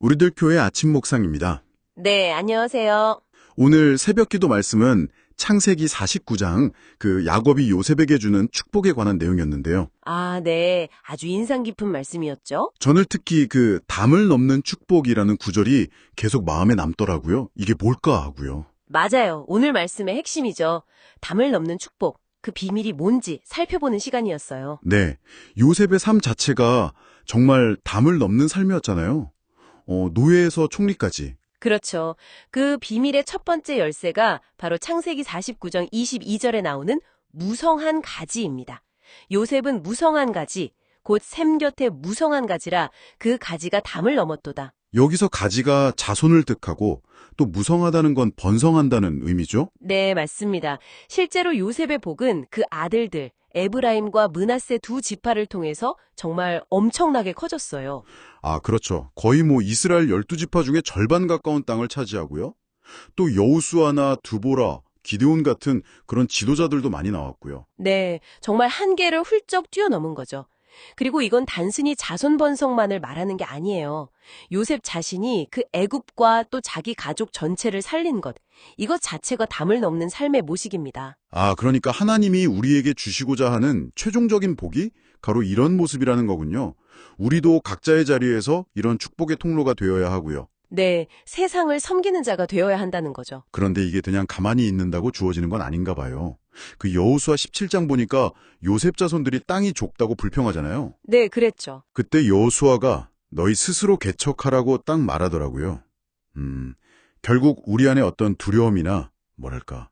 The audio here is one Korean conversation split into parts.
우리들 교회 아침 묵상입니다. 네, 안녕하세요. 오늘 새벽기도 말씀은 창세기 49장 야곱이 요셉에게 주는 축복에 관한 내용이었는데요. 아, 네. 아주 인상 깊은 말씀이었죠? 저는 특히 담을 넘는 축복이라는 구절이 계속 마음에 남더라고요. 이게 뭘까 하고요. 맞아요. 오늘 말씀의 핵심이죠. 담을 넘는 축복. 그 비밀이 뭔지 살펴보는 시간이었어요. 네, 요셉의 삶 자체가 정말 담을 넘는 삶이었잖아요. 노예에서 총리까지. 그렇죠. 그 비밀의 첫 번째 열쇠가 바로 창세기 49장 22절에 나오는 무성한 가지입니다. 요셉은 무성한 가지, 곧 샘 곁에 무성한 가지라 그 가지가 담을 넘었도다. 여기서 가지가 자손을 뜻하고 또 무성하다는 건 번성한다는 의미죠? 네, 맞습니다. 실제로 요셉의 복은 그 아들들, 에브라임과 므낫세 두 지파를 통해서 정말 엄청나게 커졌어요. 아, 그렇죠. 거의 이스라엘 12지파 중에 절반 가까운 땅을 차지하고요. 또 여호수아나 두보라, 기드온 같은 그런 지도자들도 많이 나왔고요. 네, 정말 한계를 훌쩍 뛰어넘은 거죠. 그리고 이건 단순히 자손 번성만을 말하는 게 아니에요. 요셉 자신이 그 애굽과 또 자기 가족 전체를 살린 것, 이것 자체가 담을 넘는 삶의 모식입니다. 아, 그러니까 하나님이 우리에게 주시고자 하는 최종적인 복이 바로 이런 모습이라는 거군요. 우리도 각자의 자리에서 이런 축복의 통로가 되어야 하고요. 네, 세상을 섬기는 자가 되어야 한다는 거죠. 그런데 이게 그냥 가만히 있는다고 주어지는 건 아닌가 봐요. 여호수아 17장 보니까 요셉 자손들이 땅이 좁다고 불평하잖아요. 네, 그랬죠. 그때 여호수아가 너희 스스로 개척하라고 딱 말하더라고요. 결국 우리 안에 어떤 두려움이나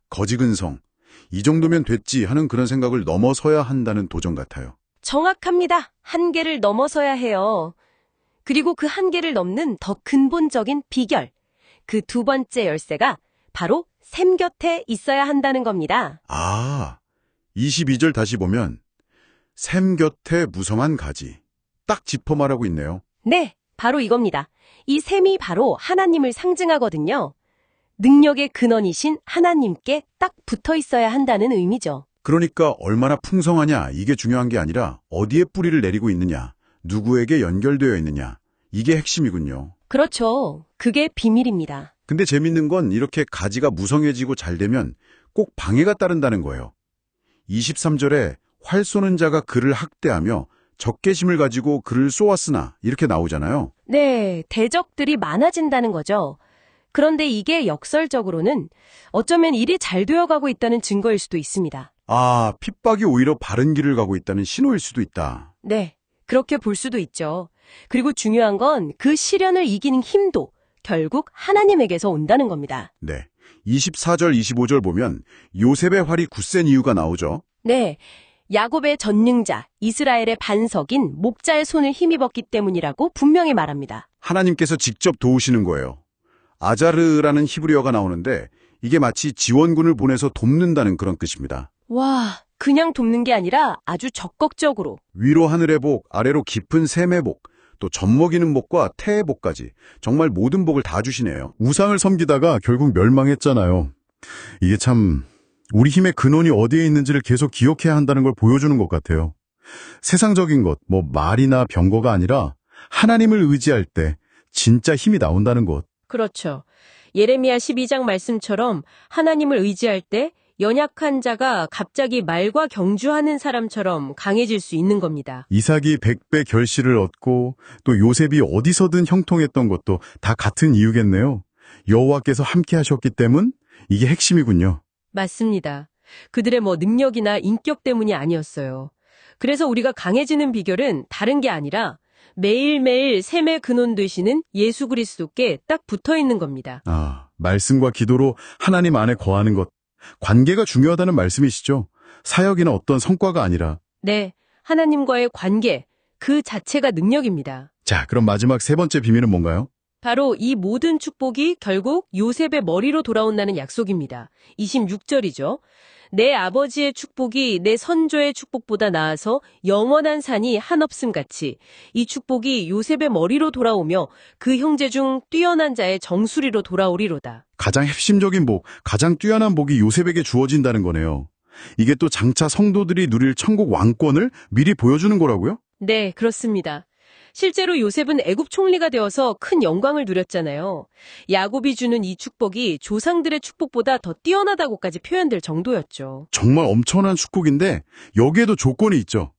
거지 근성, 이 정도면 됐지 하는 그런 생각을 넘어서야 한다는 도전 같아요. 정확합니다. 한계를 넘어서야 해요. 그리고 그 한계를 넘는 더 근본적인 비결, 그 두 번째 열쇠가 바로 샘 곁에 있어야 한다는 겁니다. 아, 22절 다시 보면 샘 곁에 무성한 가지. 딱 짚어 말하고 있네요. 네, 바로 이겁니다. 이 샘이 바로 하나님을 상징하거든요. 능력의 근원이신 하나님께 딱 붙어 있어야 한다는 의미죠. 그러니까 얼마나 풍성하냐 이게 중요한 게 아니라 어디에 뿌리를 내리고 있느냐, 누구에게 연결되어 있느냐, 이게 핵심이군요. 그렇죠. 그게 비밀입니다. 근데 재밌는 건 이렇게 가지가 무성해지고 잘 되면 꼭 방해가 따른다는 거예요. 23절에 활 쏘는 자가 그를 학대하며 적개심을 가지고 그를 쏘았으나 이렇게 나오잖아요. 네, 대적들이 많아진다는 거죠. 그런데 이게 역설적으로는 어쩌면 일이 잘 되어가고 있다는 증거일 수도 있습니다. 아, 핍박이 오히려 바른 길을 가고 있다는 신호일 수도 있다. 네, 그렇게 볼 수도 있죠. 그리고 중요한 건 그 시련을 이기는 힘도 결국 하나님에게서 온다는 겁니다. 네, 24절, 25절 보면 요셉의 활이 굳센 이유가 나오죠. 네, 야곱의 전능자, 이스라엘의 반석인 목자의 손을 힘입었기 때문이라고 분명히 말합니다. 하나님께서 직접 도우시는 거예요. 아자르라는 히브리어가 나오는데 이게 마치 지원군을 보내서 돕는다는 그런 뜻입니다. 와, 그냥 돕는 게 아니라 아주 적극적으로. 위로 하늘의 복, 아래로 깊은 샘의 복, 또 젖먹이는 복과 태의 복까지 정말 모든 복을 다 주시네요. 우상을 섬기다가 결국 멸망했잖아요. 이게 참 우리 힘의 근원이 어디에 있는지를 계속 기억해야 한다는 걸 보여주는 것 같아요. 세상적인 것, 말이나 병거가 아니라 하나님을 의지할 때 진짜 힘이 나온다는 것. 그렇죠. 예레미야 12장 말씀처럼 하나님을 의지할 때 연약한 자가 갑자기 말과 경주하는 사람처럼 강해질 수 있는 겁니다. 이삭이 100배 결실을 얻고 또 요셉이 어디서든 형통했던 것도 다 같은 이유겠네요. 여호와께서 함께 하셨기 때문 이게 핵심이군요. 맞습니다. 그들의 능력이나 인격 때문이 아니었어요. 그래서 우리가 강해지는 비결은 다른 게 아니라 매일매일 샘의 근원 되시는 예수 그리스도께 딱 붙어 있는 겁니다. 아, 말씀과 기도로 하나님 안에 거하는 것. 관계가 중요하다는 말씀이시죠? 사역이나 어떤 성과가 아니라. 네, 하나님과의 관계, 그 자체가 능력입니다. 자, 그럼 마지막 세 번째 비밀은 뭔가요? 바로 이 모든 축복이 결국 요셉의 머리로 돌아온다는 약속입니다. 26절이죠. 내 아버지의 축복이 내 선조의 축복보다 나아서 영원한 산이 한없음 같이 이 축복이 요셉의 머리로 돌아오며 그 형제 중 뛰어난 자의 정수리로 돌아오리로다. 가장 핵심적인 복, 가장 뛰어난 복이 요셉에게 주어진다는 거네요. 이게 또 장차 성도들이 누릴 천국 왕권을 미리 보여주는 거라고요? 네, 그렇습니다. 실제로 요셉은 애굽 총리가 되어서 큰 영광을 누렸잖아요. 야곱이 주는 이 축복이 조상들의 축복보다 더 뛰어나다고까지 표현될 정도였죠. 정말 엄청난 축복인데 여기에도 조건이 있죠.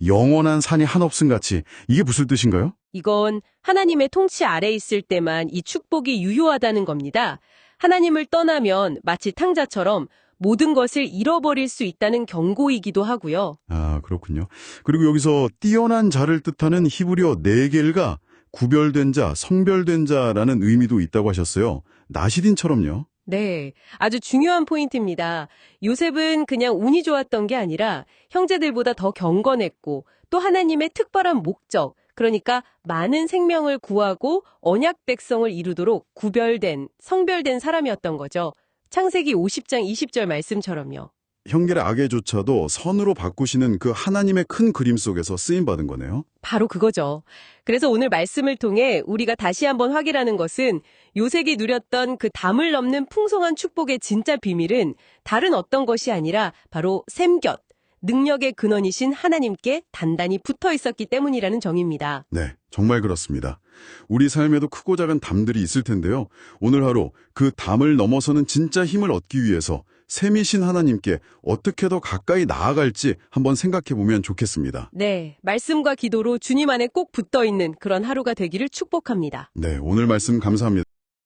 영원한 산이 한없음 같이. 이게 무슨 뜻인가요? 이건 하나님의 통치 아래 있을 때만 이 축복이 유효하다는 겁니다. 하나님을 떠나면 마치 탕자처럼 모든 것을 잃어버릴 수 있다는 경고이기도 하고요. 아, 그렇군요. 그리고 여기서 뛰어난 자를 뜻하는 히브리어 네겔가 구별된 자, 성별된 자라는 의미도 있다고 하셨어요. 나시딘처럼요. 네, 아주 중요한 포인트입니다. 요셉은 그냥 운이 좋았던 게 아니라 형제들보다 더 경건했고 또 하나님의 특별한 목적, 그러니까 많은 생명을 구하고 언약 백성을 이루도록 구별된, 성별된 사람이었던 거죠. 창세기 50장 20절 말씀처럼요. 형겔의 악의조차도 선으로 바꾸시는 그 하나님의 큰 그림 속에서 쓰임받은 거네요. 바로 그거죠. 그래서 오늘 말씀을 통해 우리가 다시 한번 확인하는 것은 요셉이 누렸던 그 담을 넘는 풍성한 축복의 진짜 비밀은 다른 어떤 것이 아니라 바로 샘곁, 능력의 근원이신 하나님께 단단히 붙어 있었기 때문이라는 정의입니다. 네, 정말 그렇습니다. 우리 삶에도 크고 작은 담들이 있을 텐데요. 오늘 하루 그 담을 넘어서는 진짜 힘을 얻기 위해서 셈이신 하나님께 어떻게 더 가까이 나아갈지 한번 생각해 보면 좋겠습니다. 네, 말씀과 기도로 주님 안에 꼭 붙어 있는 그런 하루가 되기를 축복합니다. 네, 오늘 말씀 감사합니다.